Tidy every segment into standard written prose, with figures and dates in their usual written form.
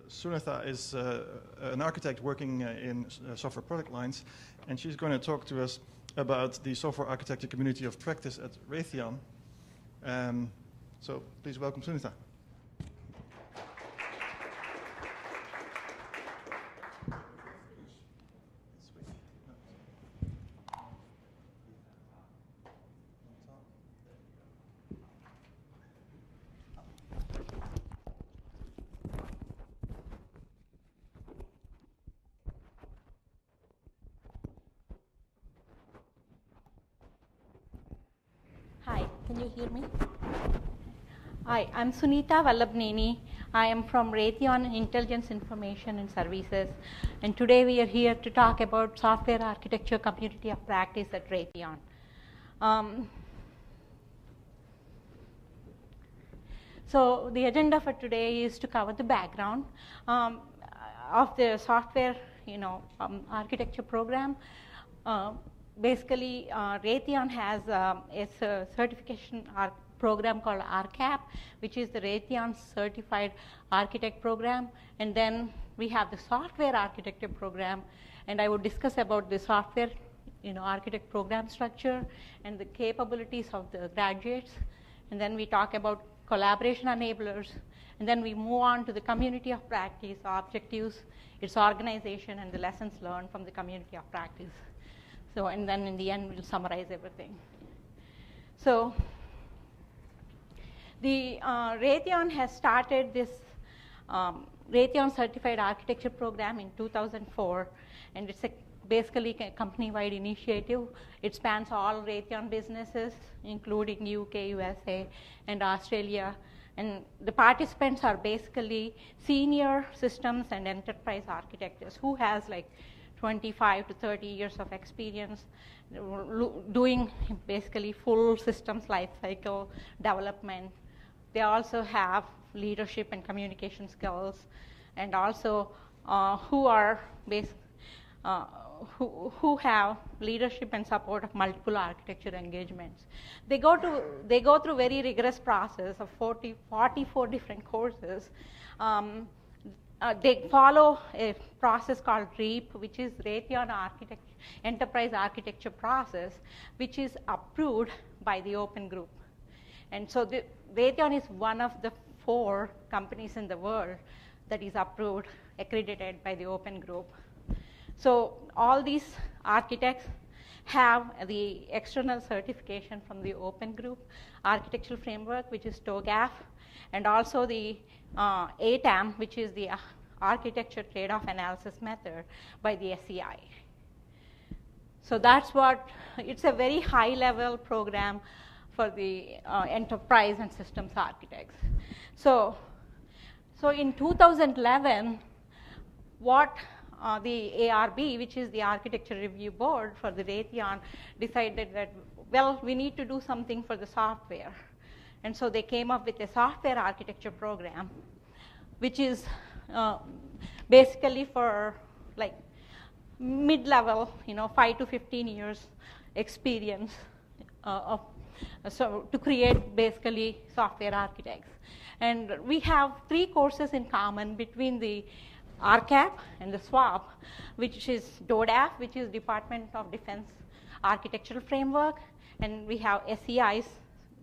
Sunitha is an architect working in software product lines, and she's going to talk to us about the software architecture community of practice at Raytheon. So please welcome Sunitha. Hi, can you hear me? Hi, I'm Sunitha Vallabhaneni. I am from Raytheon Intelligence Information and Services, and today we are here to talk about software architecture community of practice at Raytheon. So the agenda for today is to cover the background of the software, architecture program. Basically, Raytheon has a certification program called RCAP, which is the Raytheon Certified Architect Program. And then we have the Software Architecture Program. And I would discuss about the software architect program structure and the capabilities of the graduates. And then we talk about collaboration enablers. And then we move on to the community of practice, objectives, its organization, and the lessons learned from the community of practice. So, and then in the end, we'll summarize everything. So, the Raytheon has started this Raytheon Certified Architecture Program in 2004, and it's basically a company-wide initiative. It spans all Raytheon businesses, including UK, USA, and Australia. And the participants are basically senior systems and enterprise architects who has like 25 to 30 years of experience doing basically full systems lifecycle development. They also have leadership and communication skills, and also who have leadership and support of multiple architecture engagements. They go through very rigorous process of 44 different courses. They follow a process called REAP, which is Raytheon Enterprise Architecture Process, which is approved by the Open Group. And so Raytheon is one of the 4 companies in the world that is approved, accredited by the Open Group. So all these architects have the external certification from the Open Group architectural framework, which is TOGAF, and also the ATAM, which is the Architecture Trade-off Analysis Method by the SEI. So that's what, it's a very high-level program for the enterprise and systems architects. So in 2011, what the ARB, which is the Architecture Review Board for the Raytheon, decided that, well, we need to do something for the software. And so they came up with a software architecture program, which is basically for like mid-level, 5 to 15 years experience so to create basically software architects. And we have 3 courses in common between the RCAP and the SWAP, which is DODAF, which is Department of Defense Architectural Framework, and we have SEI's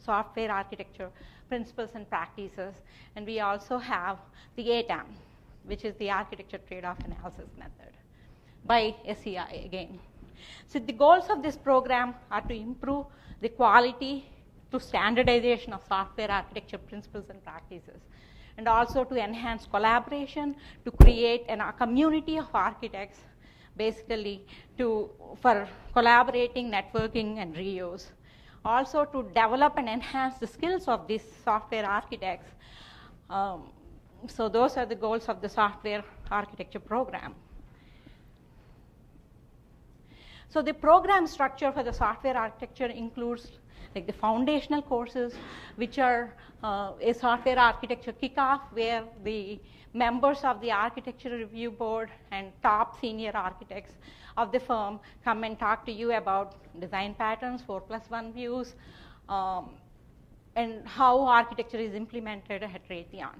Software Architecture Principles and Practices, and we also have the ATAM, which is the Architecture Trade-off Analysis Method by SEI again. So the goals of this program are to improve the quality to standardization of software architecture principles and practices, and also to enhance collaboration, to create a community of architects, basically for collaborating, networking, and reuse. Also to develop and enhance the skills of these software architects. So those are the goals of the software architecture program. So the program structure for the software architecture includes like the foundational courses, which are a software architecture kickoff, where the members of the Architecture Review Board and top senior architects of the firm come and talk to you about design patterns, 4+1 views, and how architecture is implemented at Raytheon.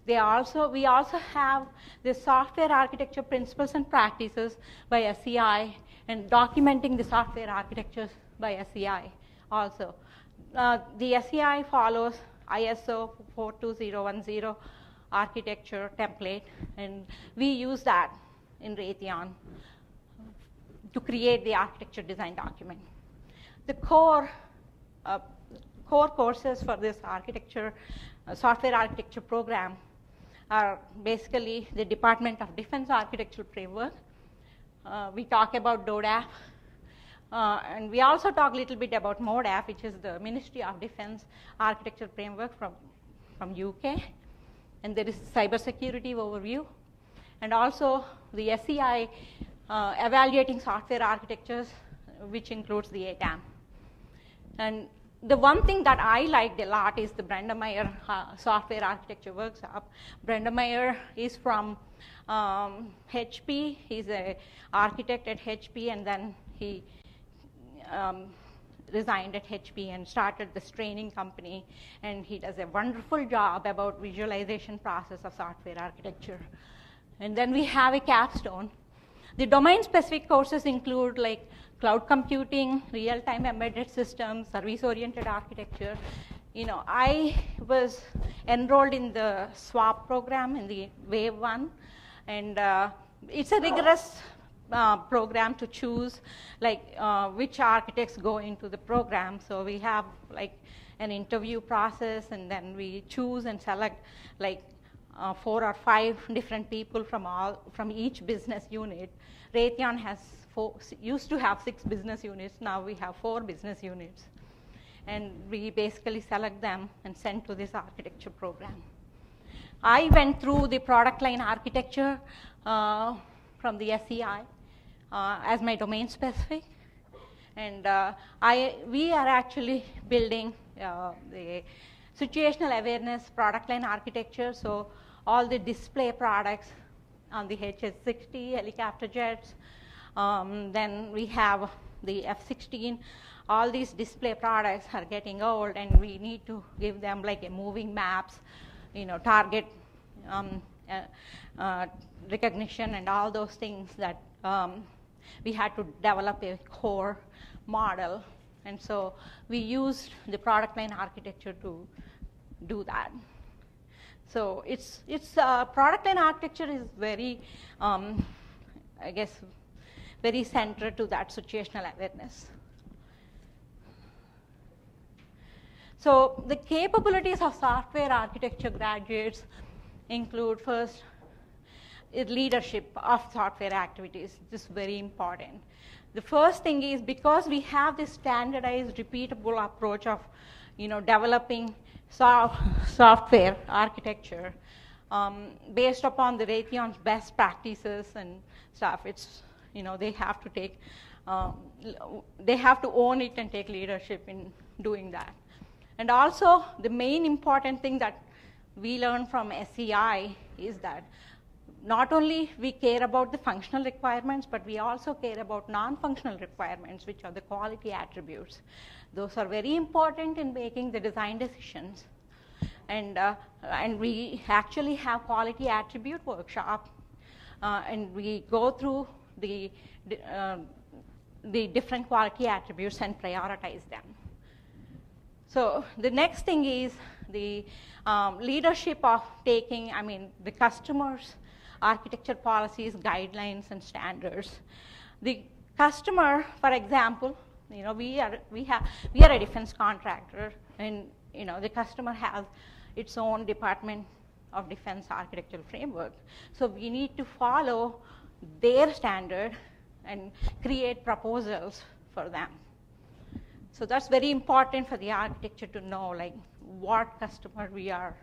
We also have the software architecture principles and practices by SEI, and documenting the software architectures by SEI also. The SEI follows ISO 42010 architecture template, and we use that in Raytheon to create the architecture design document. The core courses for this architecture, software architecture program are basically the Department of Defense Architectural Framework. We talk about DODAF, and we also talk a little bit about MODAF, which is the Ministry of Defense Architecture Framework from UK. And there is cybersecurity overview, and also the SEI evaluating software architectures, which includes the ATAM. And the one thing that I liked a lot is the Brenda Meyer software architecture workshop. Brenda Meyer is from HP. He's an architect at HP, and then he resigned at HP and started this training company, and he does a wonderful job about visualization process of software architecture. And then we have a capstone. The domain-specific courses include like cloud computing, real-time embedded systems, service-oriented architecture. You know, I was enrolled in the SWAP program in the Wave 1, and it's a rigorous program to choose like which architects go into the program. So we have like an interview process, and then we choose and select like 4 or 5 different people from each business unit. Raytheon used to have 6 business units. Now we have 4 business units, and we basically select them and send to this architecture program. I went through the product line architecture from the SEI as my domain specific, and we are actually building the situational awareness product line architecture. So all the display products on the HS-60 helicopter jets, then we have the F-16. All these display products are getting old, and we need to give them like a moving maps, you know, target recognition and all those things that we had to develop a core model. And so we used the product line architecture to do that. So it's product line architecture is very, I guess, very central to that situational awareness. So the capabilities of software architecture graduates include first, leadership of software activities. This is very important. The first thing is, because we have this standardized, repeatable approach of, you know, developing software architecture based upon the Raytheon's best practices and stuff. It's, you know, they have to take, they have to own it and take leadership in doing that. And also, the main important thing that we learned from SEI is that not only we care about the functional requirements, but we also care about non-functional requirements, which are the quality attributes. Those are very important in making the design decisions. And we actually have quality attribute workshop, and we go through the different quality attributes and prioritize them. So the next thing is the leadership of taking, the customers' architecture policies, guidelines, and standards. The customer, for example, you know, we are a defense contractor, and you know, the customer has its own Department of Defense architectural framework. So we need to follow their standard and create proposals for them. So that's very important for the architecture to know, like, what customer we are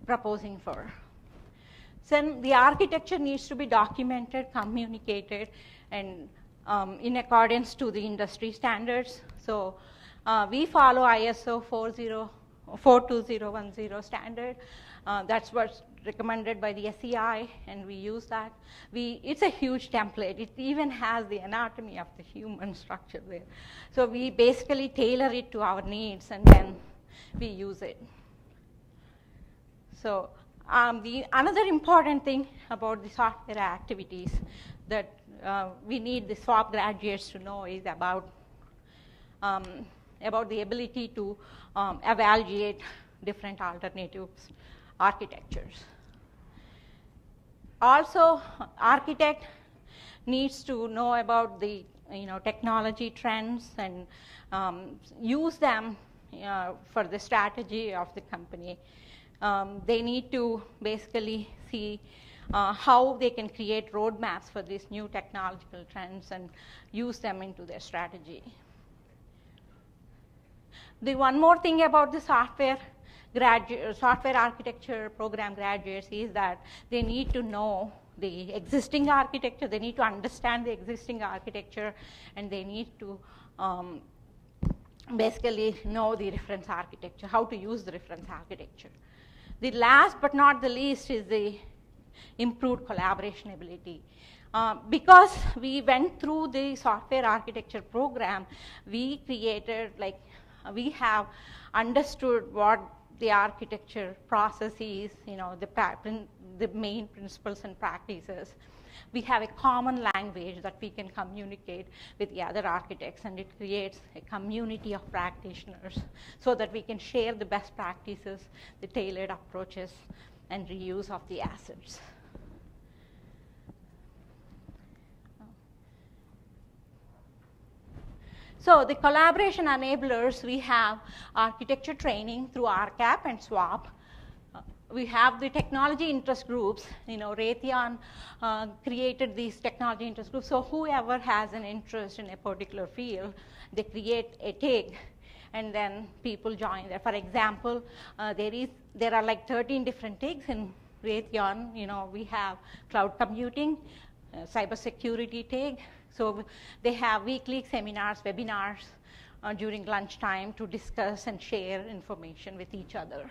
proposing for. Then the architecture needs to be documented, communicated, and in accordance to the industry standards. So we follow ISO 42010 standard. That's what's recommended by the SEI, and we use that. It's a huge template. It even has the anatomy of the human structure there. So we basically tailor it to our needs, and then we use it. So another important thing about the software activities that we need the SWAP graduates to know is about the ability to evaluate different alternatives architectures. Also, architect needs to know about the technology trends and use them for the strategy of the company. They need to basically see how they can create roadmaps for these new technological trends and use them into their strategy. The one more thing about the software architecture program graduates is that they need to know the existing architecture, they need to understand the existing architecture, and they need to basically know the reference architecture, how to use the reference architecture. The last but not the least is the improved collaboration ability. Because we went through the software architecture program, we have understood what the architecture process is, the main principles and practices. We have a common language that we can communicate with the other architects, and it creates a community of practitioners so that we can share the best practices, the tailored approaches, and reuse of the assets. So the collaboration enablers, we have architecture training through RCAP and SWAP. We have the technology interest groups. Raytheon created these technology interest groups. So whoever has an interest in a particular field, they create a TIG, and then people join there. For example, there are like 13 different TIGs in Raytheon. We have cloud computing, cybersecurity TIG. So they have weekly seminars, webinars during lunchtime to discuss and share information with each other.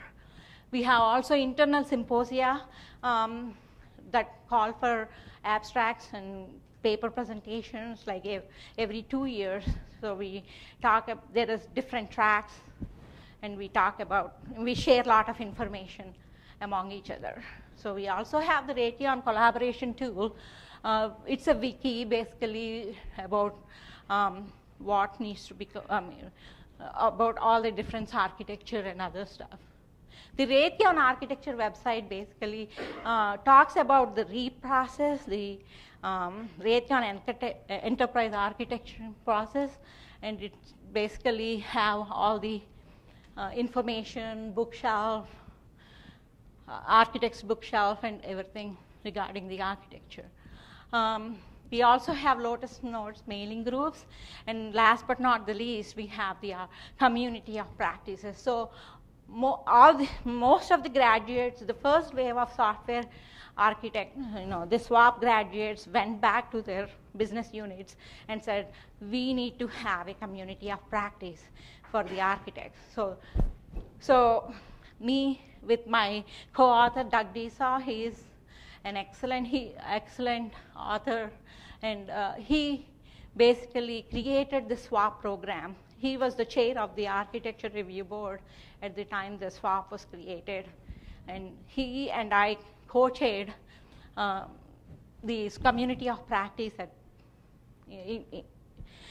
We have also internal symposia that call for abstracts and paper presentations like every 2 years. So there is different tracks, and we share a lot of information among each other. So we also have the Raytheon collaboration tool. It's a wiki basically about what needs to be, about all the different architecture and other stuff. The Raytheon architecture website basically talks about the REAP process, the Raytheon enterprise architecture process, and it basically have all the information, bookshelf, architect's bookshelf, and everything regarding the architecture. We also have Lotus Notes mailing groups, and last but not the least, we have the community of practices. So most of the graduates, the first wave of software architect, the SWAP graduates went back to their business units and said, we need to have a community of practice for the architects. So me with my co-author, Doug Dusseau, he is an excellent author, and he basically created the SWAP program. He was the chair of the architecture review board at the time the SWAP was created, and he and I co-chaired this community of practice at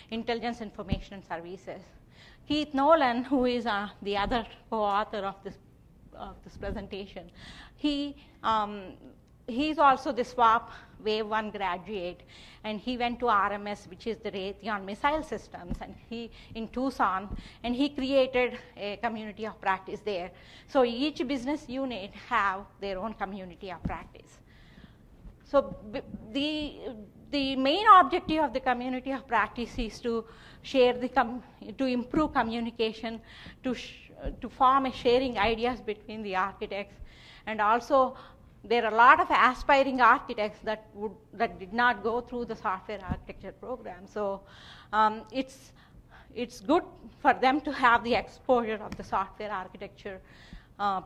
Intelligence Information and Services. Keith Nolan, who is the other co-author of this presentation, he's also the SWAP Wave 1 graduate, and he went to RMS, which is the Raytheon Missile Systems, and in Tucson, and he created a community of practice there. So each business unit have their own community of practice. So the main objective of the community of practice is to share to improve communication, to form a sharing ideas between the architects, and also there are a lot of aspiring architects that did not go through the software architecture program. So it's good for them to have the exposure of the software architecture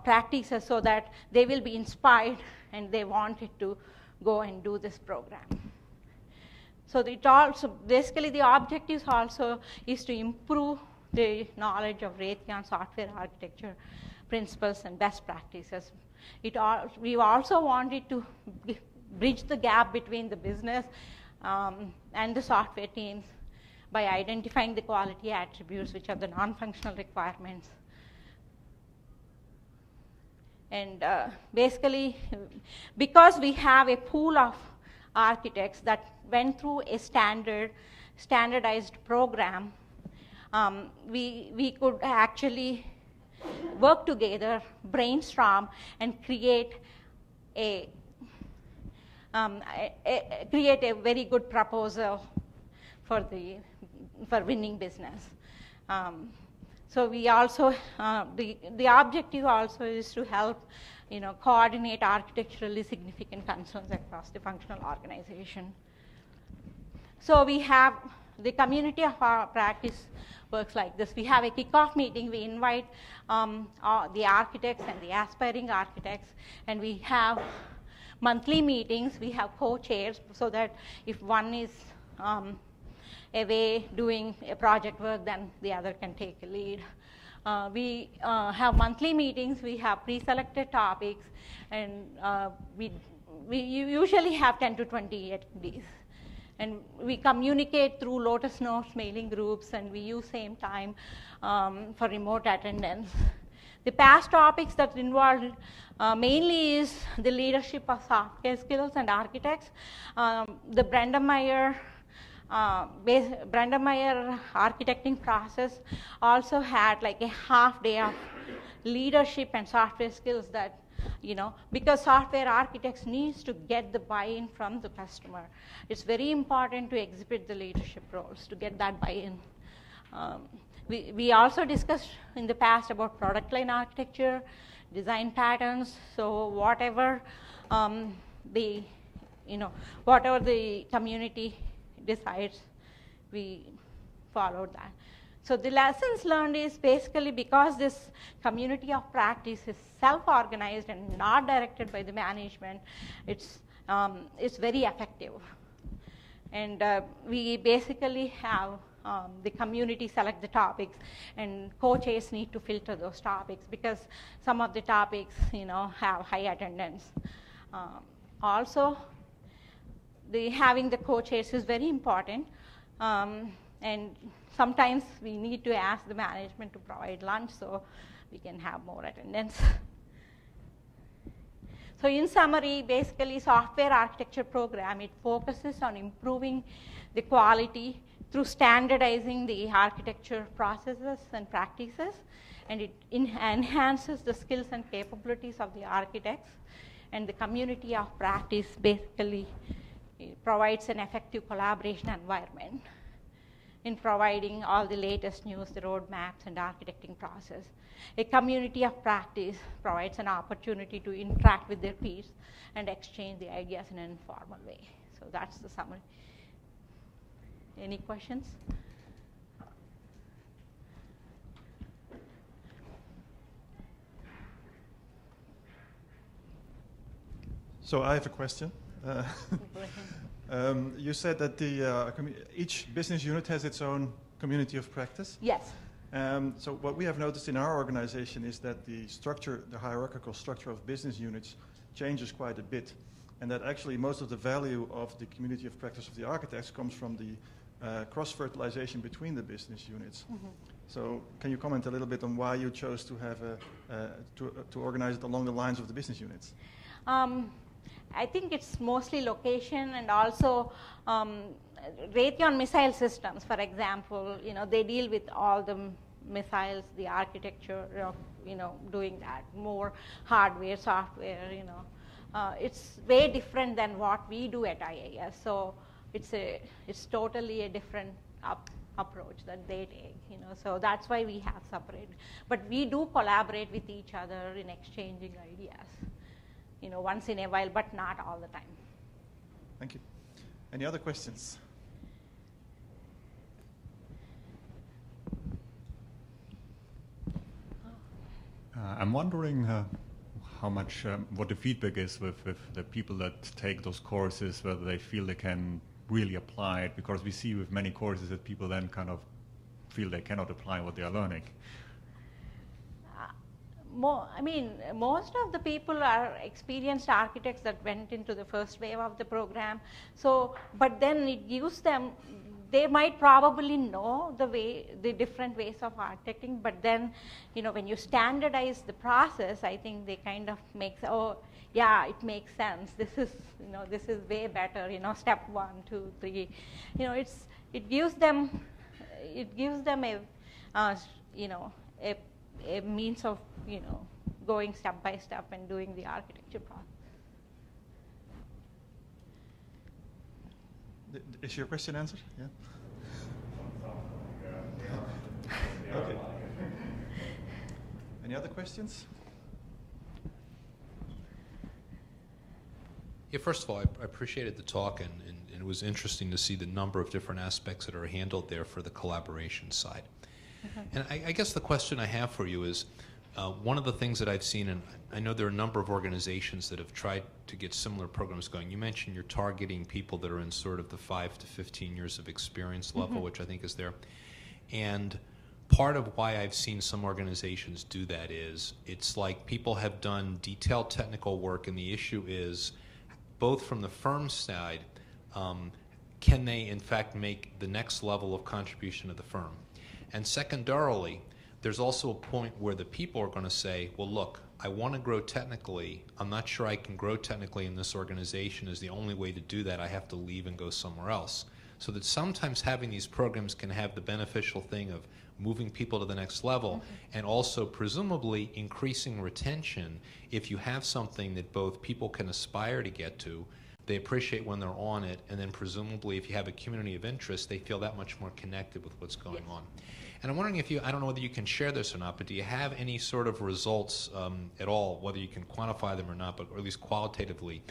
practices so that they will be inspired and they wanted to go and do this program. So basically the objectives also is to improve the knowledge of Raytheon software architecture principles and best practices. We also wanted to bridge the gap between the business and the software teams by identifying the quality attributes, which are the non-functional requirements. And basically, because we have a pool of architects that went through a standardized program, we could actually work together, brainstorm, and create a very good proposal for winning business. So we also the objective also is to help coordinate architecturally significant concerns across the functional organization. So we have the community of our practice works like this. We have a kickoff meeting. We invite the architects and the aspiring architects, and we have monthly meetings. We have co-chairs so that if one is away doing a project work, then the other can take a lead. We have monthly meetings. We have pre-selected topics, and we usually have 10 to 20 attendees. And we communicate through Lotus Notes mailing groups, and we use same time for remote attendance. The past topics that involved mainly is the leadership of software skills and architects. The Brandemeyer architecting process also had like a half day of leadership and software skills that, because software architects needs to get the buy-in from the customer. It's very important to exhibit the leadership roles to get that buy-in. We also discussed in the past about product line architecture, design patterns. So whatever whatever the community decides, we followed that. So the lessons learned is basically because this community of practice is self-organized and not directed by the management, it's very effective. And we basically have the community select the topics, and co-chairs need to filter those topics because some of the topics, have high attendance. Also, having the co-chairs is very important. And sometimes we need to ask the management to provide lunch so we can have more attendance. So in summary, basically software architecture program, it focuses on improving the quality through standardizing the architecture processes and practices, and it enhances the skills and capabilities of the architects, and the community of practice basically provides an effective collaboration environment in providing all the latest news, the roadmaps, and architecting process. A community of practice provides an opportunity to interact with their peers and exchange the ideas in an informal way. So that's the summary. Any questions? So I have a question. You said that each business unit has its own community of practice. Yes. So what we have noticed in our organization is that the hierarchical structure of business units changes quite a bit, and that actually most of the value of the community of practice of the architects comes from the cross-fertilization between the business units. Mm-hmm. So can you comment a little bit on why you chose to have to organize it along the lines of the business units? I think it's mostly location, and also Raytheon missile systems, for example, they deal with all the missiles, the architecture of, doing that, more hardware, software, it's way different than what we do at IAS. So it's totally a different approach that they take, so that's why we have separate. But we do collaborate with each other in exchanging ideas, once in a while, but not all the time. Thank you. Any other questions? I'm wondering how much, what the feedback is with the people that take those courses, whether they feel they can really apply it, because we see with many courses that people then kind of feel they cannot apply what they are learning. most of the people are experienced architects that went into the first wave of the program. So, but then it gives them, they might probably know the different ways of architecting, but then, when you standardize the process, I think they kind of makes, oh, yeah, it makes sense. This is, this is way better. Step 1, 2, 3. It gives them a means of, going step by step and doing the architecture process. Is your question answered? Yeah. Okay. Any other questions? Yeah, first of all, I appreciated the talk, and it was interesting to see the number of different aspects that are handled there for the collaboration side. Mm-hmm. And I guess the question I have for you is, one of the things that I've seen, and I know there are a number of organizations that have tried to get similar programs going. You mentioned you're targeting people that are in sort of the 5 to 15 years of experience level, mm-hmm. which I think is there. And part of why I've seen some organizations do that is, it's like people have done detailed technical work, and the issue is, both from the firm side, can they in fact make the next level of contribution to the firm? And secondarily, there's also a point where the people are going to say, well, look, I want to grow technically. I'm not sure I can grow technically in this organization. Is the only way to do that, I have to leave and go somewhere else. So that sometimes having these programs can have the beneficial thing of moving people to the next level, mm-hmm. and also presumably increasing retention. If you have something that both people can aspire to get to, they appreciate when they're on it, and then presumably if you have a community of interest, they feel that much more connected with what's going on. And I'm wondering if you, I don't know whether you can share this or not, but do you have any sort of results at all, whether you can quantify them or not, but or at least qualitatively,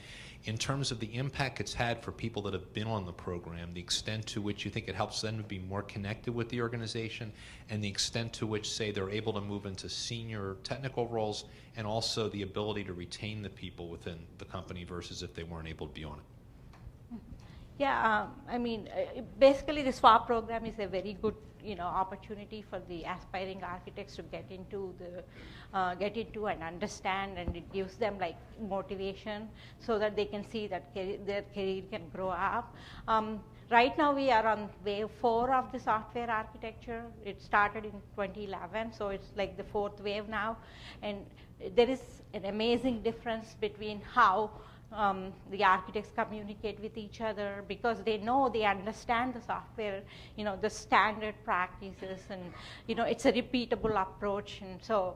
in terms of the impact it's had for people that have been on the program, the extent to which you think it helps them to be more connected with the organization, and the extent to which, say, they're able to move into senior technical roles, and also the ability to retain the people within the company versus if they weren't able to be on it? Yeah, basically the SWAP program is a very good opportunity for the aspiring architects to get into and understand, and it gives them like motivation so that they can see that their career can grow up. Right now we are on wave 4 of the software architecture. It started in 2011, so it's like the 4th wave now, and there is an amazing difference between how the architects communicate with each other, because they understand the software, the standard practices, and it's a repeatable approach. And so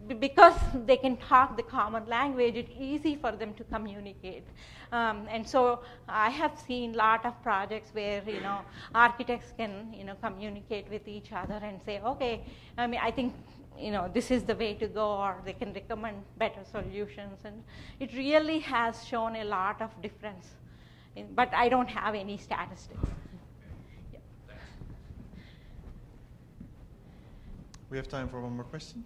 because they can talk the common language, it's easy for them to communicate. And so I have seen a lot of projects where architects can communicate with each other and say, okay, I think this is the way to go, or they can recommend better solutions, and it really has shown a lot of difference. But I don't have any statistics. Yeah. We have time for one more question.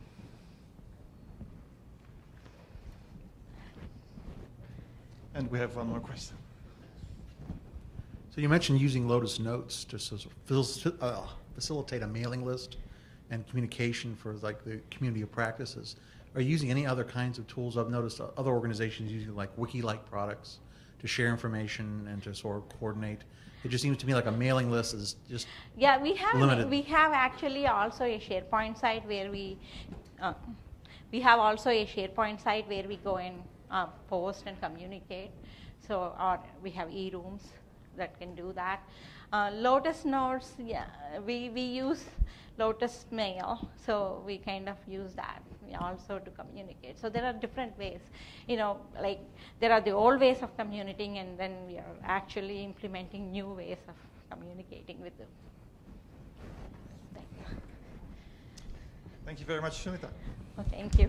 And we have one more question. So you mentioned using Lotus Notes to facilitate a mailing list and communication for like the community of practices. Are you using any other kinds of tools? I've noticed other organizations using like wiki-like products to share information and to sort of coordinate. It just seems to me like a mailing list is just limited. We have actually also a SharePoint site where we go and post and communicate. So we have e-rooms that can do that. Lotus Notes, we use Lotus Mail, so we kind of use that also to communicate. So there are different ways, like there are the old ways of communicating, and then we are actually implementing new ways of communicating with them. Thank you very much, Sunitha. Well, thank you.